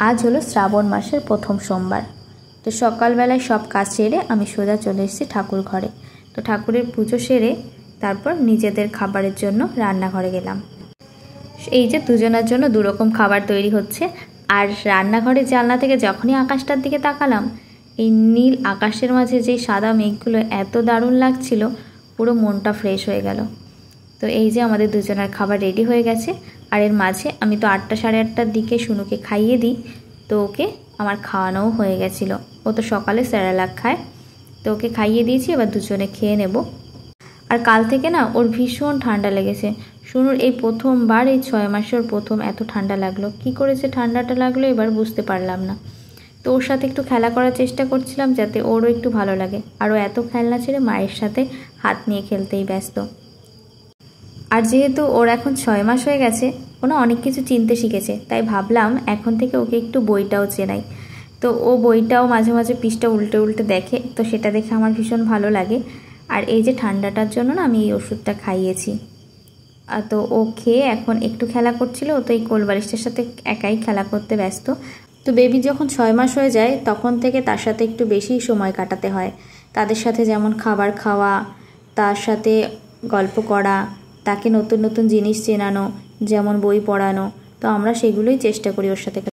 আজ হলো শ্রাবণ মাসের প্রথম সোমবার। তো সকালবেলায় সব কাজ সেরে আমি সোজা চলে এসেছি ঠাকুর ঘরে। তো ঠাকুরের পুজো সেরে তারপর নিজেদের খাবারের জন্য রান্নাঘরে গেলাম। এই যে দুজনের জন্য দুরকম খাবার তৈরি হচ্ছে। আর রান্নাঘরের জানলা থেকে যখনই আকাশটার দিকে তাকালাম, এই নীল আকাশের মাঝে যেই সাদা মেঘগুলো এত দারুণ লাগছিল, পুরো মনটা ফ্রেশ হয়ে গেল। তো এই যে আমাদের দুজনের খাবার রেডি হয়ে গেছে। আর এর মাঝে আমি তো 8টা সাড়ে 8টার দিকে শুনুকে খাইয়ে দিই, তো ওকে আমার খাওয়ানোও হয়ে গেছিলো। ও তো সকালে স্যারেলাক খায়, তো ওকে খাইয়ে দিয়েছি, এবার দুজনে খেয়ে নেব। আর কাল থেকে না ওর ভীষণ ঠান্ডা লেগেছে। শুনুর এই প্রথমবার এই 6 মাসে ওর প্রথম এত ঠান্ডা লাগলো। কি করেছে ঠান্ডাটা লাগলো এবার বুঝতে পারলাম না। তো ওর সাথে একটু খেলা করার চেষ্টা করছিলাম যাতে ওরও একটু ভালো লাগে। আর ও এত খেলনা ছেড়ে মায়ের সাথে হাত নিয়ে খেলতেই ব্যস্ত। আর যেহেতু ওর এখন 6 মাস হয়ে গেছে, ও না অনেক কিছু চিনতে শিখেছে, তাই ভাবলাম এখন থেকে ওকে একটু বইটাও চেনাই। তো ও বইটাও মাঝে মাঝে পৃষ্ঠা উল্টে উল্টে দেখে, তো সেটা দেখে আমার ভীষণ ভালো লাগে। আর এই যে ঠান্ডাটার জন্য না আমি এই ওষুধটা খাইয়েছি। তো ও খেয়ে এখন একটু খেলা করছিল। ও তো এই কোলবালিশটার সাথে একাই খেলা করতে ব্যস্ত। তো বেবি যখন 6 মাস হয়ে যায় তখন থেকে তার সাথে একটু বেশি সময় কাটাতে হয়। তাদের সাথে যেমন খাবার খাওয়া, তার সাথে গল্প করা, তাকে নতুন নতুন জিনিস চেনানো, যেমন বই পড়ানো। তো আমরা সেগুলোই চেষ্টা করি ওর সাথে।